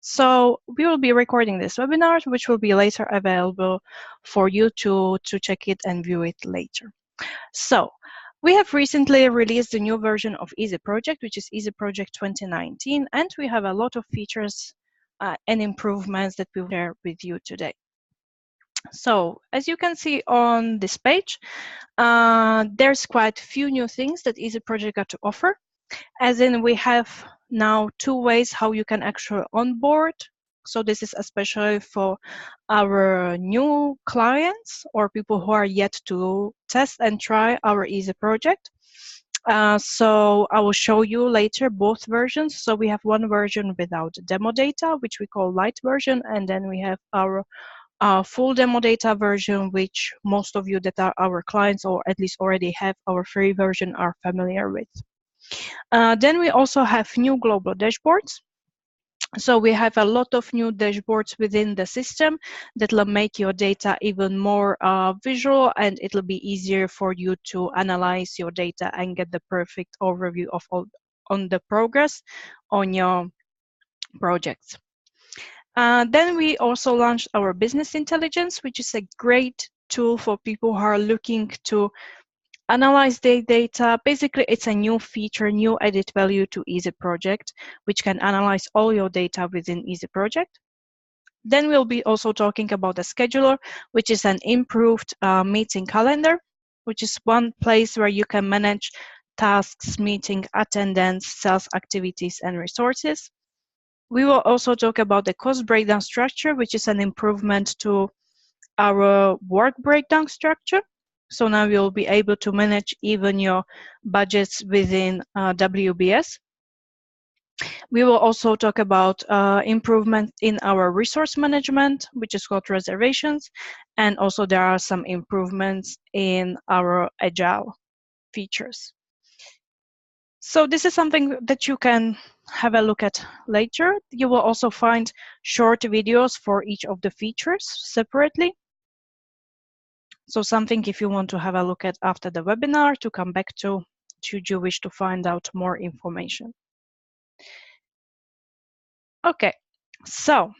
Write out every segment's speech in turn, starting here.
So we will be recording this webinar, which will be later available for you to check it and view it later. So we have recently released a new version of Easy Project, which is Easy Project 2019, and we have a lot of features and improvements that we will share with you today. So as you can see on this page, there's quite a few new things that Easy Project got to offer. As in, we have now 2 ways how you can actually onboard. So this is especially for our new clients or people who are yet to test and try our Easy Project. So I will show you later both versions. So we have one version without demo data, which we call Lite version, and then we have our full demo data version, which most of you that are our clients or at least already have our free version are familiar with. Then we also have new global dashboards. So we have a lot of new dashboards within the system that will make your data even more visual, and it'll be easier for you to analyze your data and get the perfect overview of all on the progress on your projects. Then we also launched our business intelligence, which is a great tool for people who are looking to analyze their data. Basically, it's a new feature, new added value to Easy Project, which can analyze all your data within Easy Project. Then we'll be also talking about the scheduler, which is an improved meeting calendar, which is one place where you can manage tasks, meeting attendance, sales activities, and resources. We will also talk about the cost breakdown structure, which is an improvement to our work breakdown structure. So now you'll be able to manage even your budgets within WBS. We will also talk about improvement in our resource management, which is called reservations. And also there are some improvements in our agile features. So this is something that you can have a look at later. You will also find short videos for each of the features separately. So something if you want to have a look at after the webinar to come back to should you wish to find out more information. Okay, so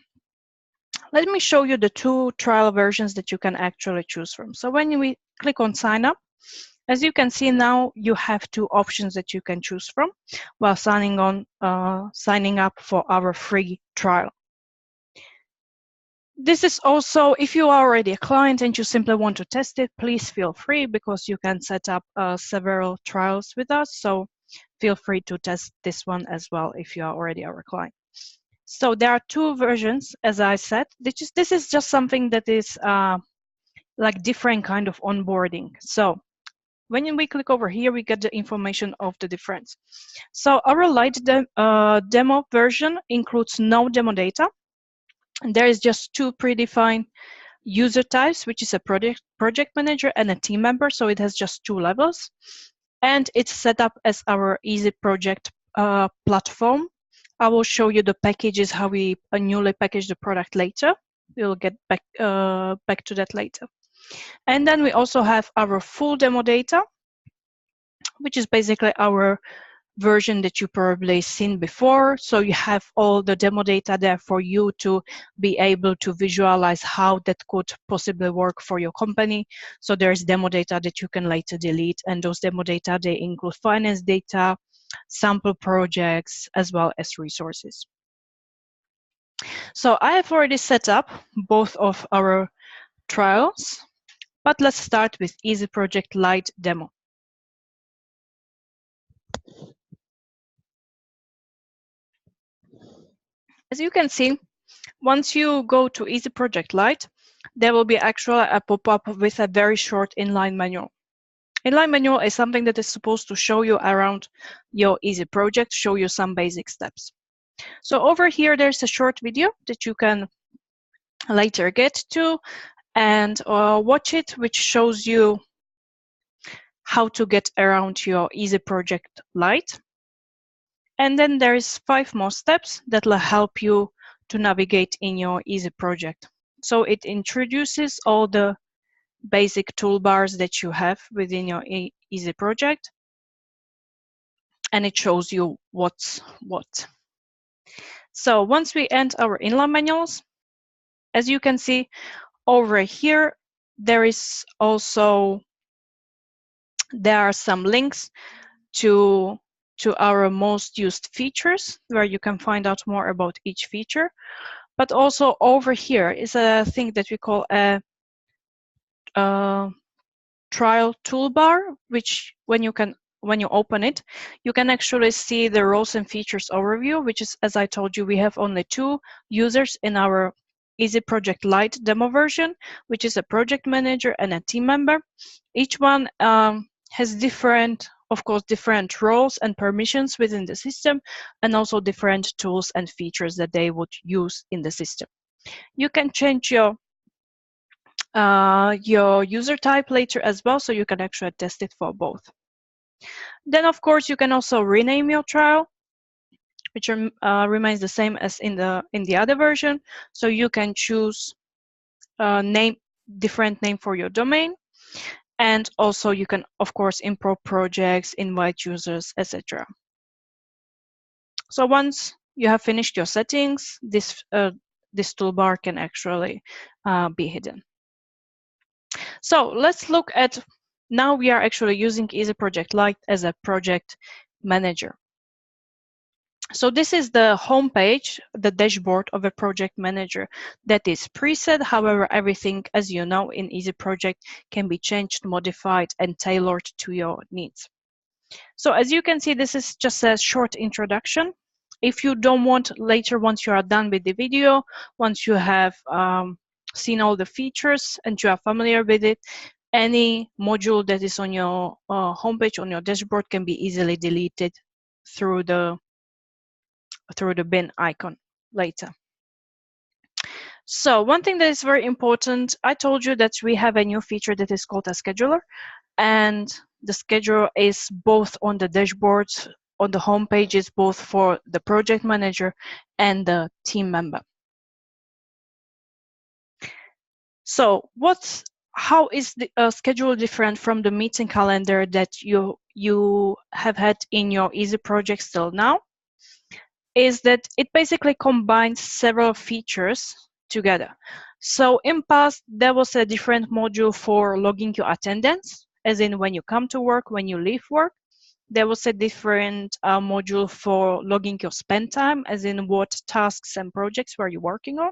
let me show you the 2 trial versions that you can actually choose from. So when we click on sign up, as you can see now, you have 2 options that you can choose from while signing up for our free trial. This is also, if you are already a client and you simply want to test it, please feel free because you can set up several trials with us. So feel free to test this one as well if you are already our client. So there are 2 versions, as I said. This is just something that is like different kind of onboarding. So when we click over here, we get the information of the difference. So our Lite demo version includes no demo data. And there is just 2 predefined user types, which is a project manager and a team member. So it has just 2 levels. And it's set up as our Easy Project platform. I will show you the packages, how we newly package the product later. We'll get back to that later. And then we also have our full demo data, which is basically our version that you probably seen before. So you have all the demo data there for you to be able to visualize how that could possibly work for your company. So there's demo data that you can later delete, and those demo data, they include finance data, sample projects, as well as resources. So I have already set up both of our trials, but let's start with Easy Project Lite demo. As you can see, once you go to Easy Project Lite, there will be actually a pop-up with a very short inline manual. Inline manual is something that is supposed to show you around your Easy Project, show you some basic steps. So over here, there's a short video that you can later get to and watch it, which shows you how to get around your Easy Project Lite. And then there is 5 more steps that will help you to navigate in your Easy Project. So it introduces all the basic toolbars that you have within your Easy Project, and it shows you what's what. So once we end our inline manuals, as you can see over here, there are some links to our most used features, where you can find out more about each feature. But also over here is a thing that we call a trial toolbar, which when you open it, you can actually see the roles and features overview, which is, as I told you, we have only 2 users in our Easy Project Lite demo version, which is a project manager and a team member. Each one has different roles and permissions within the system, and also different tools and features that they would use in the system. You can change your user type later as well, so you can actually test it for both. Then, of course, you can also rename your trial, which remains the same as in the other version. So you can choose different name for your domain, and also you can, of course, import projects, invite users, etc. So once you have finished your settings, this toolbar can actually be hidden. So let's look at, now we are actually using Easy Project Lite as a project manager. So this is the home page, the dashboard of a project manager that is preset. However, everything, as you know, in Easy Project can be changed, modified, and tailored to your needs. So as you can see, this is just a short introduction. If you don't want later, once you are done with the video, once you have seen all the features and you are familiar with it, any module that is on your homepage, on your dashboard, can be easily deleted through the bin icon later. So one thing that is very important, I told you that we have a new feature that is called a scheduler, and the scheduler is both on the dashboards, on the home pages, both for the project manager and the team member. So how is the schedule different from the meeting calendar that you have had in your Easy Projects till now? Is that it basically combines several features together. So in past, there was a different module for logging your attendance, as in when you come to work, when you leave work. There was a different module for logging your spend time, as in what tasks and projects were you working on.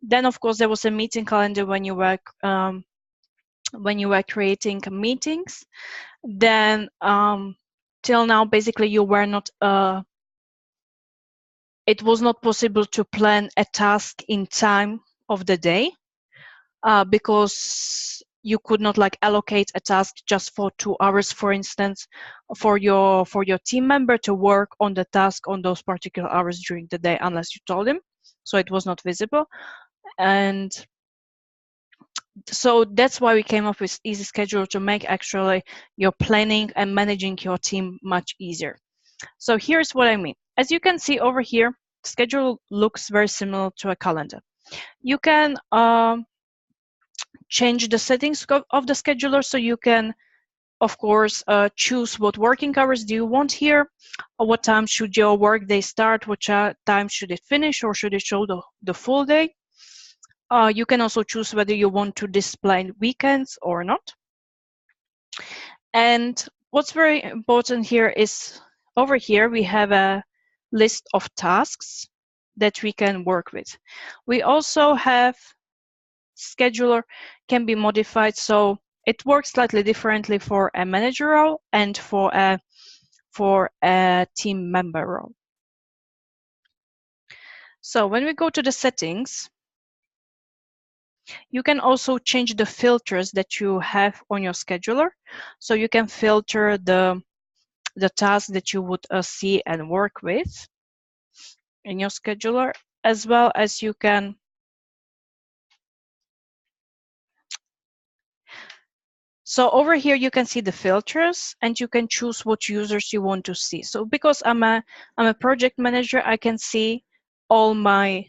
Then, of course, there was a meeting calendar when you were creating meetings. Then, till now, basically, you were not. It was not possible to plan a task in time of the day because you could not allocate a task just for 2 hours, for instance, for your team member to work on the task on those particular hours during the day, unless you told him. So it was not visible. And so that's why we came up with Easy Schedule, to make actually your planning and managing your team much easier. So here's what I mean. As you can see over here, schedule looks very similar to a calendar. You can change the settings of the scheduler, so you can, of course, choose what working hours do you want here, or what time should your work day start, what time should it finish, or should it show the full day. You can also choose whether you want to display weekends or not. And what's very important here is, over here we have a list of tasks that we can work with. We also have scheduler can be modified, so it works slightly differently for a manager role and for a team member role. So when we go to the settings, you can also change the filters that you have on your scheduler. So you can filter the tasks that you would see and work with in your scheduler, as well as you can so over here you can see the filters, and you can choose what users you want to see. So because I'm a project manager, I can see all my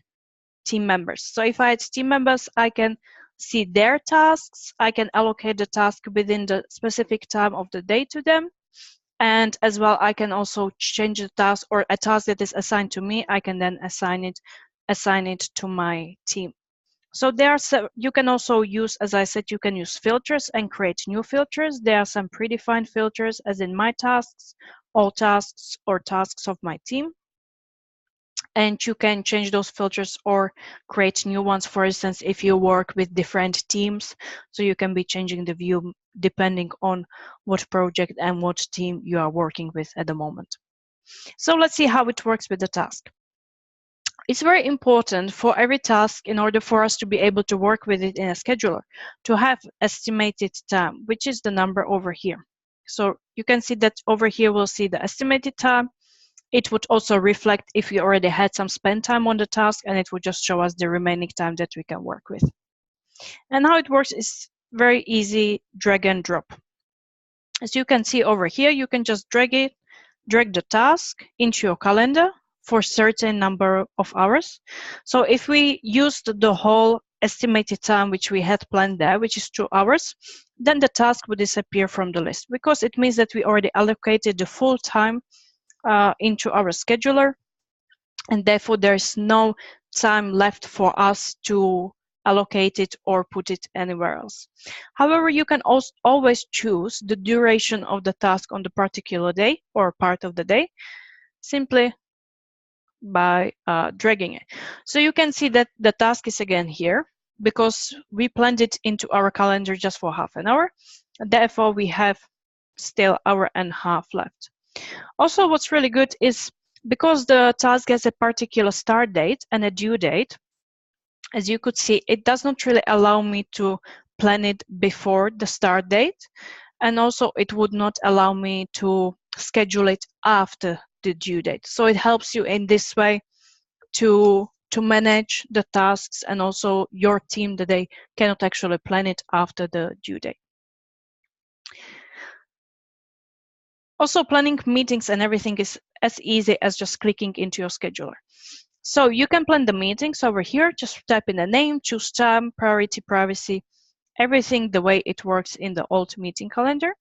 team members. So if I had team members, I can see their tasks. I can allocate the task within the specific time of the day to them. And as well, I can also change the task, or a task that is assigned to me, I can then assign it to my team. So you can also use, as I said, you can use filters and create new filters. There are some predefined filters, as in my tasks, all tasks, or tasks of my team. And you can change those filters or create new ones. For instance, if you work with different teams, so you can be changing the view depending on what project and what team you are working with at the moment. So let's see how it works with the task. It's very important for every task, in order for us to be able to work with it in a scheduler, to have estimated time, which is the number over here. So you can see that over here we'll see the estimated time. It would also reflect if we already had some spend time on the task, and it would just show us the remaining time that we can work with. And how it works is very easy, drag and drop. As you can see over here, you can just drag the task into your calendar for a certain number of hours. So if we used the whole estimated time which we had planned there, which is 2 hours, then the task would disappear from the list, because it means that we already allocated the full time into our scheduler, and therefore there's no time left for us to allocate it or put it anywhere else. However, you can also always choose the duration of the task on the particular day or part of the day, simply by dragging it. So you can see that the task is again here, because we planned it into our calendar just for half an hour. Therefore, we have still hour and a half left. Also, what's really good is, because the task has a particular start date and a due date, as you could see, it does not really allow me to plan it before the start date. And also, it would not allow me to schedule it after the due date. So it helps you in this way to manage the tasks, and also your team, that they cannot actually plan it after the due date. Also, planning meetings and everything is as easy as just clicking into your scheduler. So you can plan the meetings over here. Just type in the name, choose time, priority, privacy, everything the way it works in the old meeting calendar.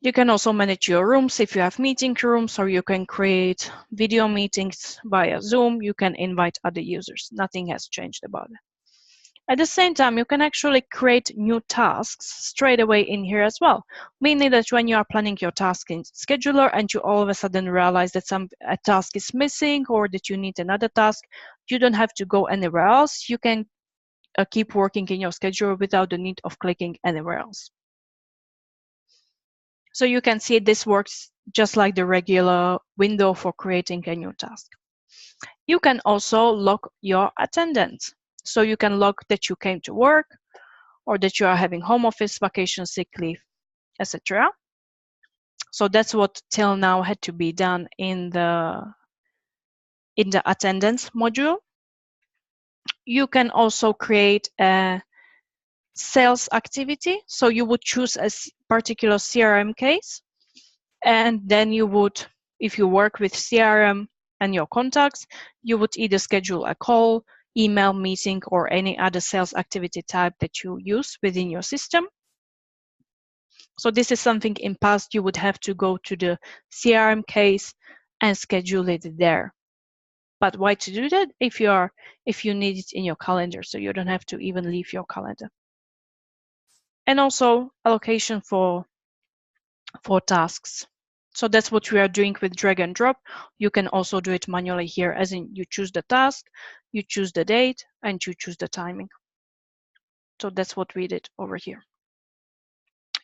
You can also manage your rooms if you have meeting rooms, or you can create video meetings via Zoom. You can invite other users. Nothing has changed about it. At the same time, you can actually create new tasks straight away in here as well, meaning that when you are planning your task in scheduler and you all of a sudden realize that a task is missing, or that you need another task, you don't have to go anywhere else. You can keep working in your scheduler without the need of clicking anywhere else. So you can see this works just like the regular window for creating a new task. You can also log your attendance. So you can log that you came to work, or that you are having home office, vacation, sick leave, etc. So that's what till now had to be done in the attendance module. You can also create a sales activity. So you would choose a particular CRM case, and then you would, if you work with CRM and your contacts, you would either schedule a call, email, meeting, or any other sales activity type that you use within your system. So this is something in past you would have to go to the CRM case and schedule it there. But why to do that if you need it in your calendar, so you don't have to even leave your calendar. And also allocation for tasks. So that's what we are doing with drag and drop. You can also do it manually here, as in you choose the task, you choose the date, and you choose the timing. So that's what we did over here.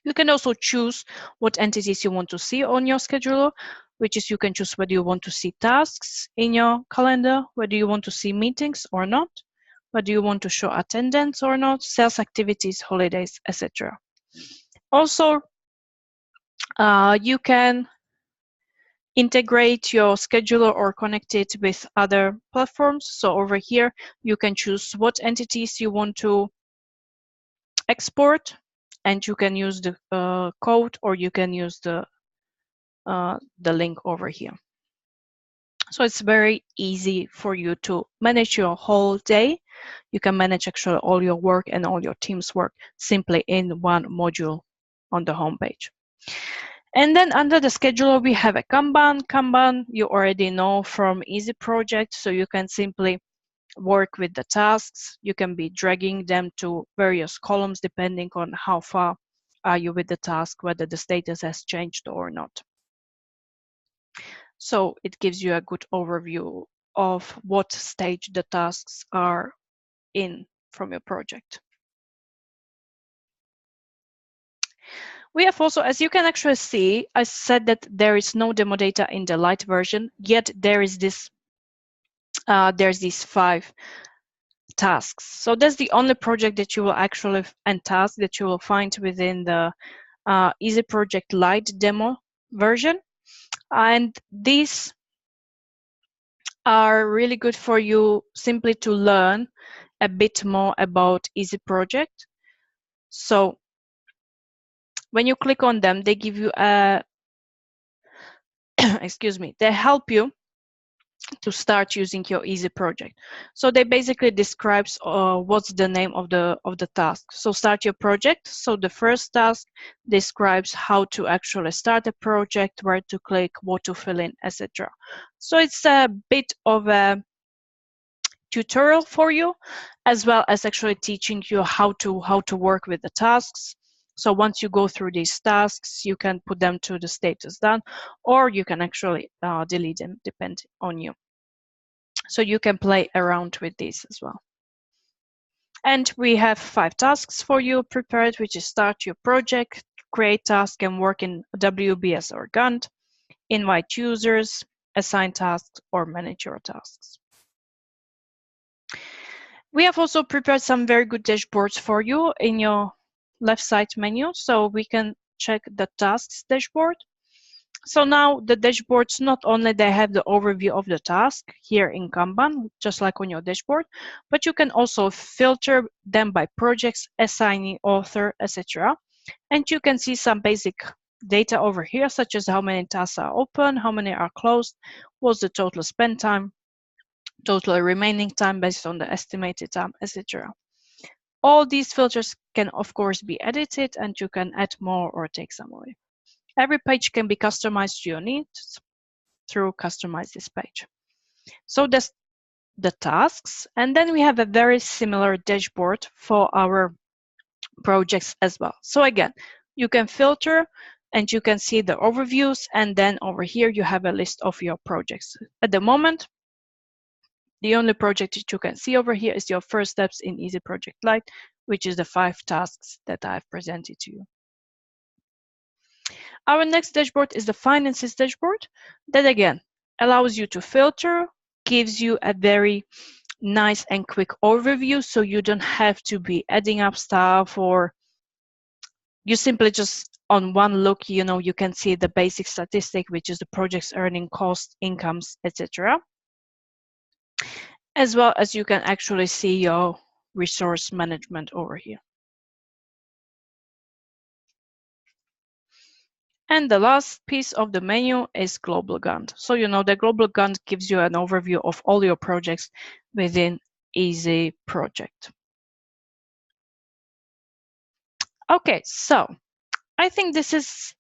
You can also choose what entities you want to see on your scheduler, which is you can choose whether you want to see tasks in your calendar, whether you want to see meetings or not, whether you want to show attendance or not, sales activities, holidays, etc. Also, you can integrate your scheduler or connect it with other platforms. So over here, you can choose what entities you want to export, and you can use the code, or you can use the link over here. So it's very easy for you to manage your whole day. You can manage actually all your work and all your team's work simply in one module on the home page. And then under the scheduler, we have a Kanban. Kanban, you already know from Easy Project, so you can simply work with the tasks. You can be dragging them to various columns depending on how far are you with the task, whether the status has changed or not. So it gives you a good overview of what stage the tasks are in from your project. We have also, as you can actually see, I said that there is no demo data in the Lite version, yet there is this, there's these 5 tasks. So that's the only project that you will actually, and task that you will find within the Easy Project Lite demo version. And these are really good for you simply to learn a bit more about Easy Project. So when you click on them, they give you a, excuse me, they help you to start using your Easy Project. So they basically describes what's the name of the task. So start your project. So the first task describes how to actually start a project, where to click, what to fill in, etc. So it's a bit of a tutorial for you, as well as actually teaching you how to work with the tasks. So once you go through these tasks, you can put them to the status done, or you can actually delete them, depending on you. So you can play around with these as well. And we have 5 tasks for you prepared, which is start your project, create task and work in WBS or Gantt, invite users, assign tasks, or manage your tasks. We have also prepared some very good dashboards for you in your left side menu, so we can check the tasks dashboard. So now the dashboards, not only they have the overview of the task here in Kanban, just like on your dashboard, but you can also filter them by projects, assignee, author, etc. And you can see some basic data over here, such as how many tasks are open, how many are closed, what's the total spend time, total remaining time based on the estimated time, etc. All these filters can, of course, be edited, and you can add more or take some away. Every page can be customized to your needs through Customize this page. So that's the tasks. And then we have a very similar dashboard for our projects as well. So again, you can filter and you can see the overviews. And then over here, you have a list of your projects. At the moment, the only project that you can see over here is your first steps in Easy Project Lite, which is the 5 tasks that I've presented to you. Our next dashboard is the finances dashboard. That again allows you to filter, gives you a very nice and quick overview, so you don't have to be adding up stuff, or you simply just on one look, you can see the basic statistic, which is the project's earning, cost, incomes, etc. As well as you can actually see your resource management over here. And the last piece of the menu is Global Gantt. So the Global Gantt gives you an overview of all your projects within Easy Project. Okay, so I think this is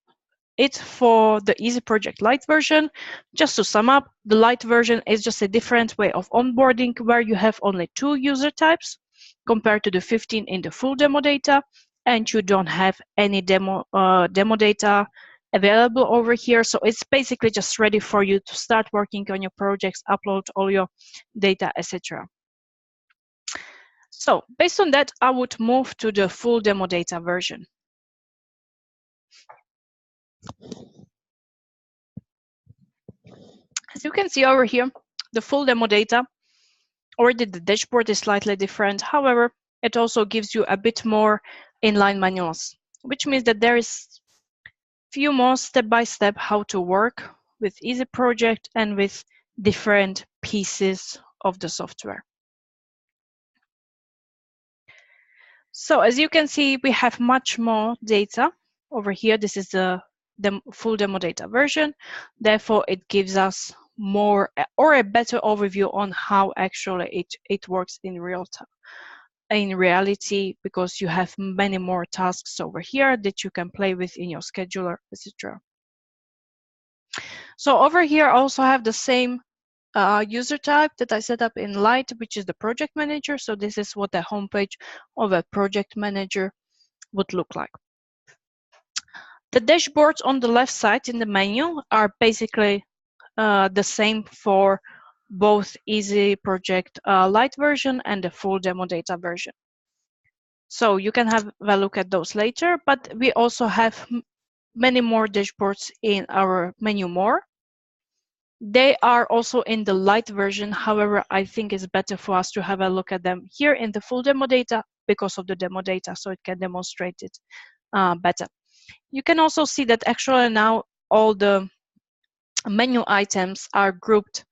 it for the Easy Project Lite version. Just to sum up, the Lite version is just a different way of onboarding, where you have only 2 user types compared to the 15 in the full demo data, and you don't have any demo data available over here. So it's basically just ready for you to start working on your projects, upload all your data, etc. So based on that, I would move to the full demo data version. As you can see over here, the full demo data, already the dashboard is slightly different. However, it also gives you a bit more inline manuals, which means that there is few more step-by-step how to work with Easy Project and with different pieces of the software. So as you can see, we have much more data over here. This is the full demo data version. Therefore, it gives us more or a better overview on how actually it works in real time. in reality, because you have many more tasks over here that you can play with in your scheduler, etc. So over here, I also have the same user type that I set up in Lite, which is the project manager. So this is what the homepage of a project manager would look like. The dashboards on the left side in the menu are basically the same for both Easy Project Lite version and the full demo data version. So you can have a look at those later, but we also have many more dashboards in our menu more. They are also in the Lite version. However, I think it's better for us to have a look at them here in the full demo data because of the demo data, so it can demonstrate it better. You can also see that actually now all the menu items are grouped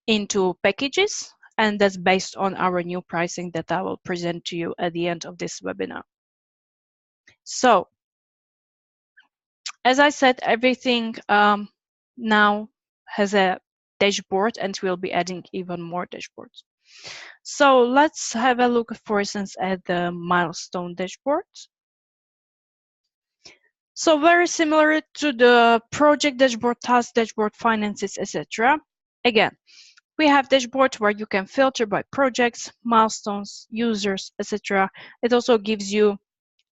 into packages, and that's based on our new pricing that I will present to you at the end of this webinar. So, as I said, everything now has a dashboard, and we'll be adding even more dashboards. So let's have a look, for instance, at the milestone dashboard. So very similar to the project dashboard, task dashboard, finances, etc. Again, we have dashboard where you can filter by projects, milestones, users, etc. It also gives you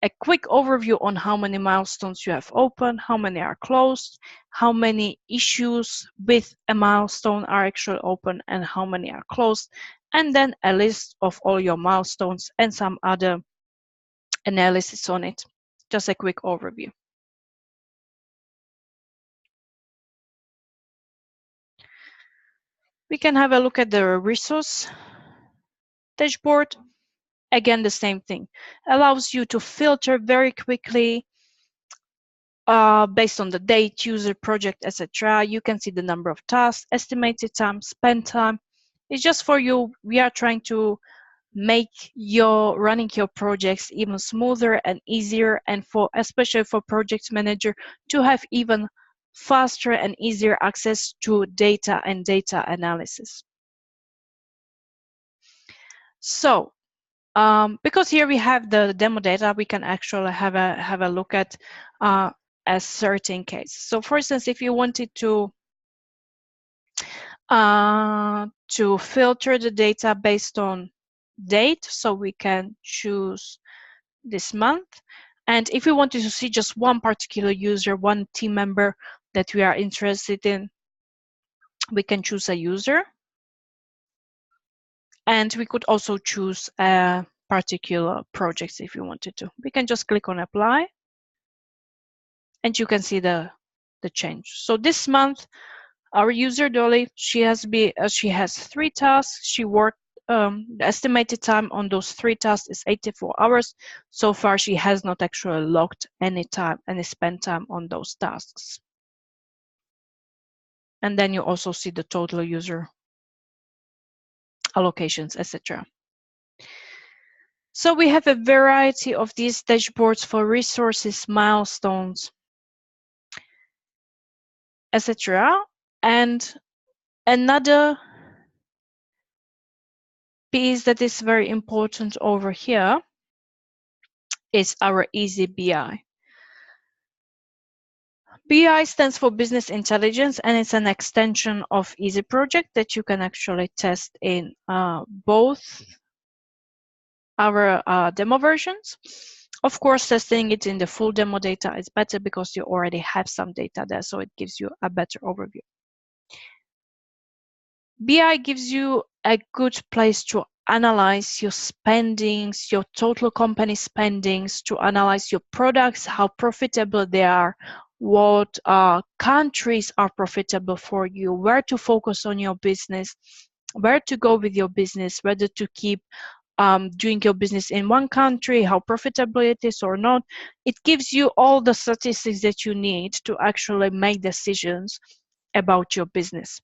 a quick overview on how many milestones you have open, how many are closed, how many issues with a milestone are actually open, and how many are closed, and then a list of all your milestones and some other analysis on it. Just a quick overview. We can have a look at the resource dashboard. Again, the same thing. Allows you to filter very quickly based on the date, user, project, etc. You can see the number of tasks, estimated time, spend time. It's just for you. We are trying to make running your projects even smoother and easier, and for especially for project manager to have even faster and easier access to data and data analysis. So because here we have the demo data, we can actually have a look at a certain case. So for instance, if you wanted to filter the data based on date, so we can choose this month. And if we wanted to see just one particular user, one team member that we are interested in, we can choose a user. And we could also choose a particular project if you wanted to. We can just click on apply, and you can see the change. So this month, our user Dolly, she has 3 tasks. She worked. The estimated time on those 3 tasks is 84 hours. So far, she has not actually logged any spend time on those tasks. And then you also see the total user allocations, etc. So we have a variety of these dashboards for resources, milestones, etc. And another piece that is very important over here is our Easy BI. BI stands for Business Intelligence, and it's an extension of Easy Project that you can actually test in both our demo versions. Of course, testing it in the full demo data is better because you already have some data there, so it gives you a better overview. BI gives you a good place to analyze your spendings, your total company spendings, to analyze your products, how profitable they are, what countries are profitable for you, where to focus on your business, where to go with your business, whether to keep doing your business in one country, how profitable it is or not. It gives you all the statistics that you need to actually make decisions about your business.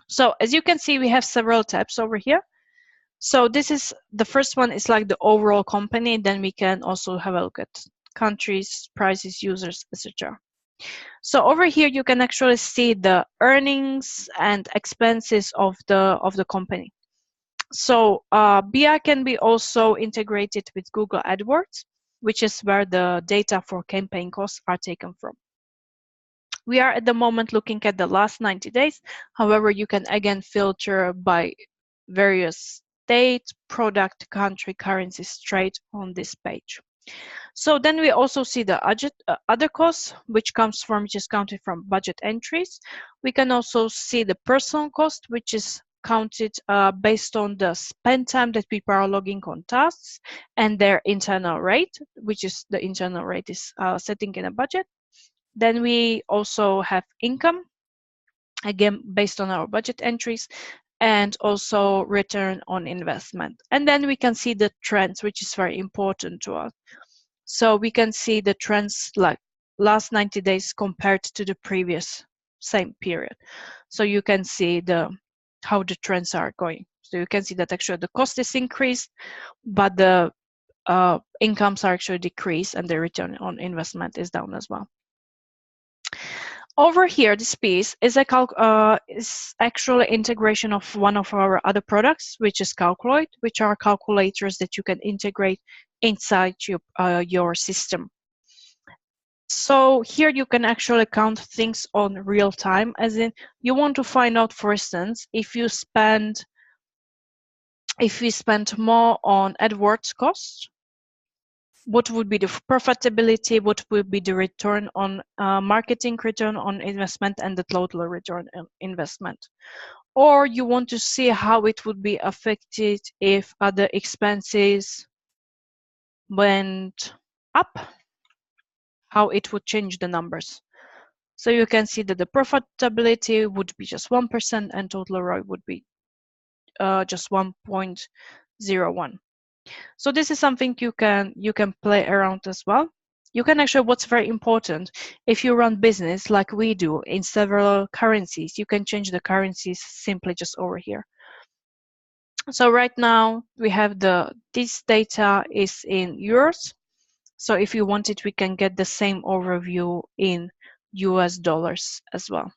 So as you can see, we have several tabs over here. So this is the first one is like the overall company. Then we can also have a look at countries, prices, users, etc. So over here, you can actually see the earnings and expenses of the company. So BI can be also integrated with Google AdWords, which is where the data for campaign costs are taken from. We are at the moment looking at the last 90 days. However, you can again filter by various state, product, country, currency straight on this page. So then we also see the other costs, which is counted from budget entries. We can also see the personal cost, which is counted based on the spend time that people are logging on tasks and their internal rate, which is the internal rate is setting in a budget. Then we also have income, again, based on our budget entries, and also return on investment. And then we can see the trends, which is very important to us. So we can see the trends like last 90 days compared to the previous same period. So you can see how the trends are going. So you can see that actually the cost is increased, but the incomes are actually decreased and the return on investment is down as well. Over here, this piece is is actually integration of one of our other products, which is Calculate, which are calculators that you can integrate inside your system. So here you can actually count things on real time, as in you want to find out, for instance, if we spend more on AdWords costs, what would be the profitability, what would be the return on marketing return on investment, and the total return on investment. Or you want to see how it would be affected if other expenses went up, how it would change the numbers. So you can see that the profitability would be just 1% and total ROI would be just 1.01. So this is something you can play around as well. You can actually, what's very important, if you run business like we do in several currencies, you can change the currencies simply just over here. So right now we have this data is in euros. So if you want it, we can get the same overview in US dollars as well.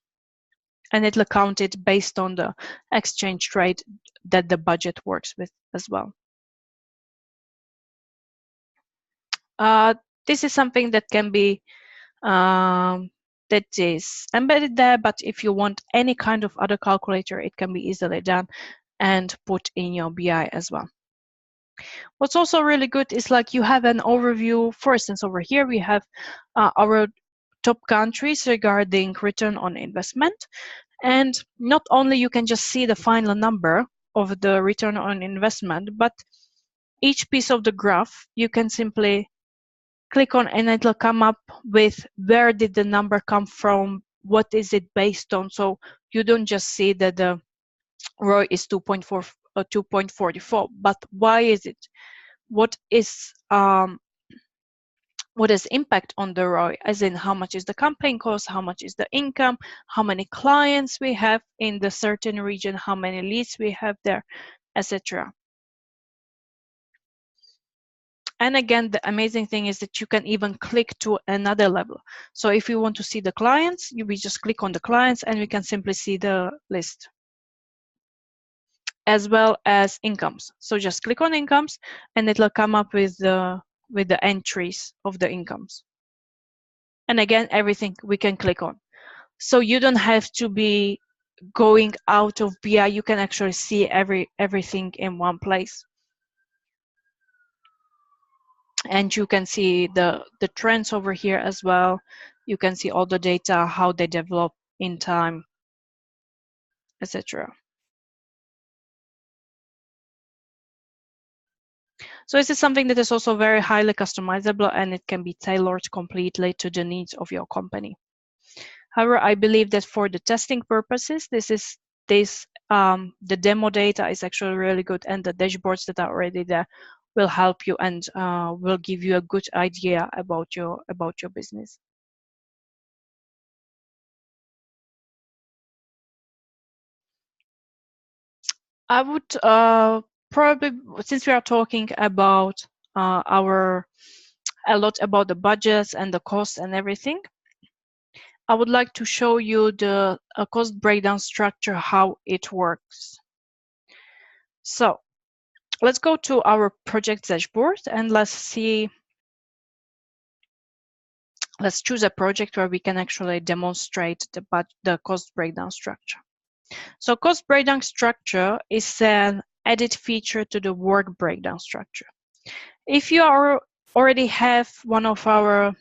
And it'll count it based on the exchange rate that the budget works with as well. This is something that can be that is embedded there, but if you want any kind of other calculator, it can be easily done and put in your BI as well. What's also really good is like you have an overview. For instance, over here we have our top countries regarding return on investment. And not only you can just see the final number of the return on investment, but each piece of the graph you can simply click on and it'll come up with where did the number come from, what is it based on. So you don't just see that the ROI is 2.44, but why is it? What is impact on the ROI, as in how much is the campaign cost, how much is the income, how many clients we have in the certain region, how many leads we have there, etc. And again, the amazing thing is that you can even click to another level. So if you want to see the clients, we just click on the clients and we can simply see the list, as well as incomes. So just click on incomes and it'll come up with the entries of the incomes. And again, everything we can click on. So you don't have to be going out of BI. You can actually see everything in one place. And you can see the trends over here as well. You can see all the data, how they develop in time, etc. So this is something that is also very highly customizable and it can be tailored completely to the needs of your company. However, I believe that for the testing purposes, the demo data is actually really good, and the dashboards that are already there will help you and will give you a good idea about your business. I would probably, since we are talking about a lot about the budgets and the costs and everything, I would like to show you the cost breakdown structure, how it works. So let's go to our project dashboard and let's choose a project where we can actually demonstrate the cost breakdown structure. So cost breakdown structure is an added feature to the work breakdown structure. If you already have one of our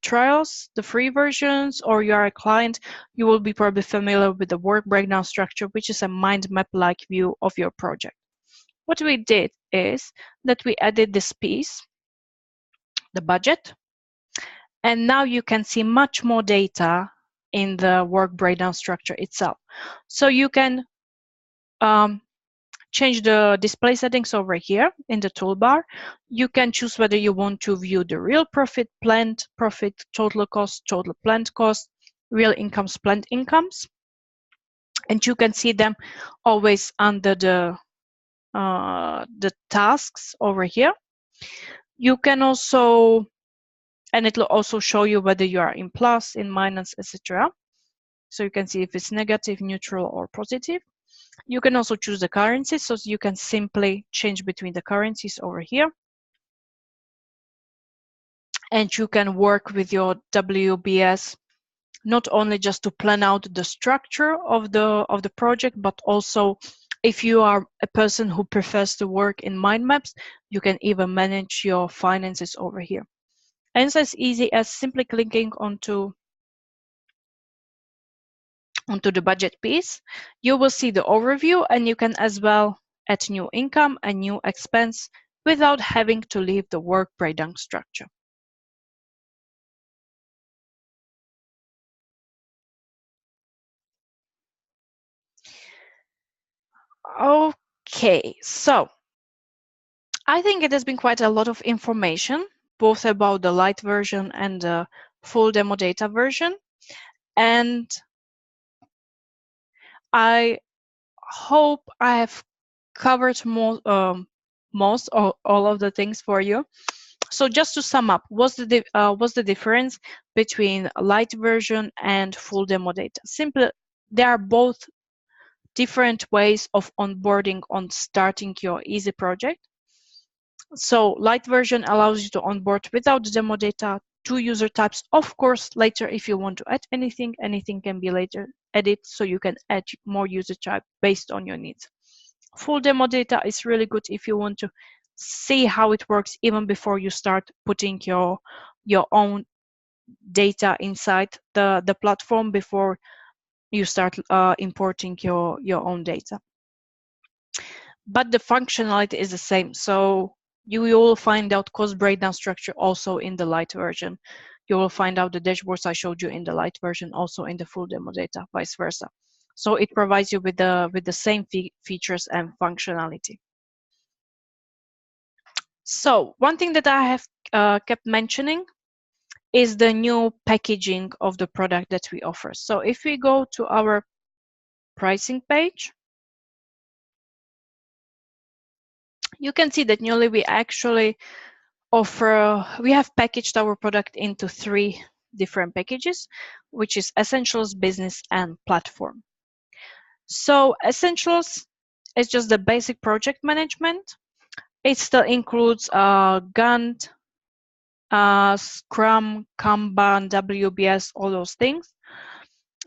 trials, the free versions, or you are a client, you will be probably familiar with the work breakdown structure, which is a mind map-like view of your project. What we did is that we added this piece, the budget, and now you can see much more data in the work breakdown structure itself. So you can change the display settings over here in the toolbar. You can choose whether you want to view the real profit, planned profit, total cost, total planned cost, real incomes, planned incomes. And you can see them always under the tasks over here. You can also, and it will also show you whether you are in plus, in minus, etc. So you can see if it's negative, neutral, or positive. You can also choose the currency, so you can simply change between the currencies over here. And you can work with your WBS not only just to plan out the structure of the project, but also if you are a person who prefers to work in mind maps, you can even manage your finances over here. And it's as easy as simply clicking onto the budget piece. You will see the overview, and you can as well add new income and new expense without having to leave the work breakdown structure. Okay, so I think it has been quite a lot of information, both about the Lite version and the full demo data version. And I hope I have covered most or all of the things for you. So just to sum up, what's the difference between Lite version and full demo data? Simply, they are both different ways of onboarding on starting your easy project. So Lite version allows you to onboard without the demo data, 2 user types. Of course, later if you want to add anything can be later added, so you can add more user type based on your needs. Full demo data is really good if you want to see how it works even before you start putting your own data inside the platform, before you start importing your own data. But the functionality is the same. So you will find out cost breakdown structure also in the Lite version. You will find out the dashboards I showed you in the Lite version also in the full demo data, vice versa. So it provides you with the same features and functionality. So one thing that I have kept mentioning is the new packaging of the product that we offer. So if we go to our pricing page, you can see that newly we actually we have packaged our product into 3 different packages, which is Essentials, Business, and Platform. So Essentials is just the basic project management. It still includes Gantt, Scrum, Kanban, WBS, all those things.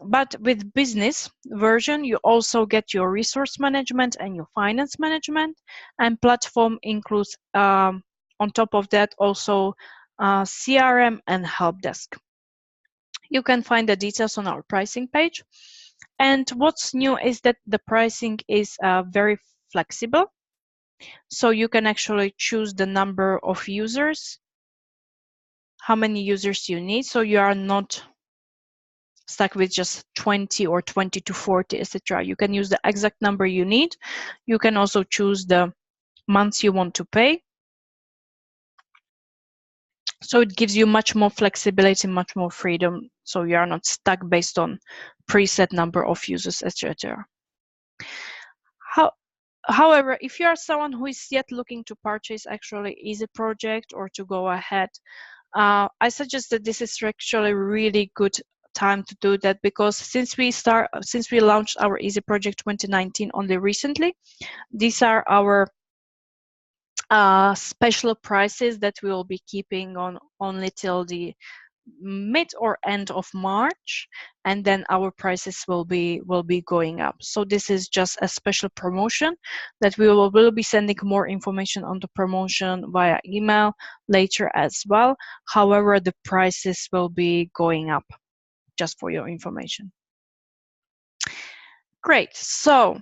But with business version, you also get your resource management and your finance management, and platform includes, on top of that, also CRM and help desk. You can find the details on our pricing page. And what's new is that the pricing is very flexible. So you can actually choose the number of users, how many users you need. So you are not stuck with just 20 or 20 to 40, etc. You can use the exact number you need. You can also choose the months you want to pay. So it gives you much more flexibility, much more freedom. So you are not stuck based on preset number of users, etc. However, if you are someone who is yet looking to purchase actually easy project or to go ahead, I suggest that this is actually a really good time to do that, because since we launched our Easy Project 2019 only recently, these are our special prices that we will be keeping on only till the mid or end of March, and then our prices will be going up. So this is just a special promotion that we will be sending more information on the promotion via email later as well. However, the prices will be going up, just for your information. Great. So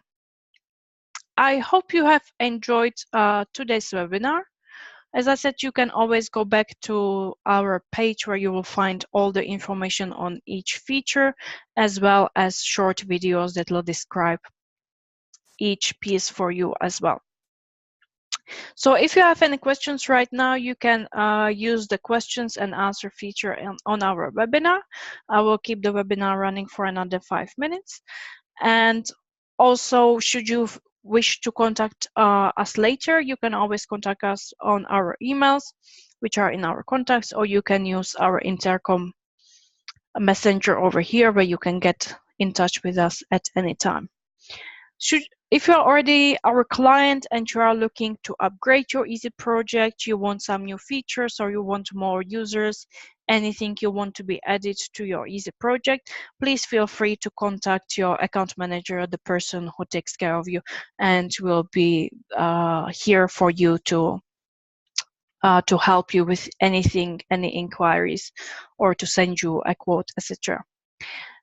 I hope you have enjoyed today's webinar. As I said, you can always go back to our page where you will find all the information on each feature, as well as short videos that will describe each piece for you as well. So if you have any questions right now, you can use the questions and answer feature on our webinar. I will keep the webinar running for another 5 minutes. And also, should you wish to contact us later, you can always contact us on our emails, which are in our contacts, or you can use our intercom messenger over here, where you can get in touch with us at any time. If you're already our client and you are looking to upgrade your Easy project, you want some new features, or you want more users, anything you want to be added to your Easy project, please feel free to contact your account manager, the person who takes care of you, and will be here for you to help you with anything, any inquiries, or to send you a quote, etc.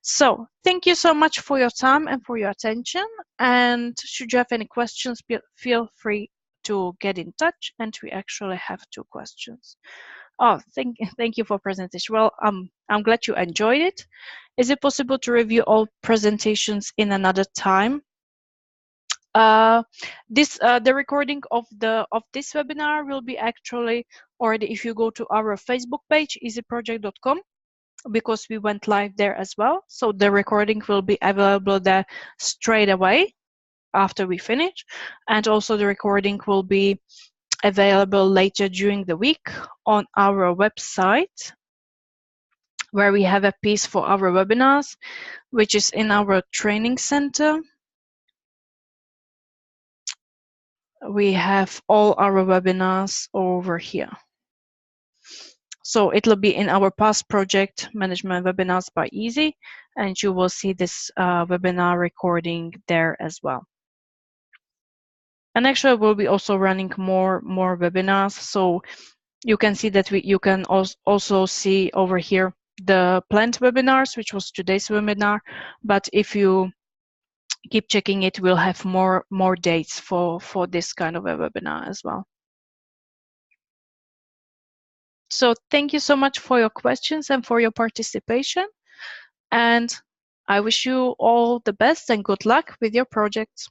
So thank you so much for your time and for your attention. And should you have any questions, feel free to get in touch. And we actually have 2 questions. Oh, thank you for presentation. Well, I'm glad you enjoyed it. Is it possible to review all presentations in another time? The recording of this webinar will be actually already, if you go to our Facebook page, easyproject.com, because we went live there as well. So the recording will be available there straight away after we finish. And also the recording will be available later during the week on our website, where we have a piece for our webinars, which is in our training center. We have all our webinars over here. So it will be in our past project management webinars by Easy, and you will see this webinar recording there as well. And actually, we'll be also running more webinars, so you can see that you can also see over here the planned webinars, which was today's webinar. But if you keep checking it, we'll have more dates for this kind of a webinar as well. So thank you so much for your questions and for your participation. And I wish you all the best and good luck with your projects.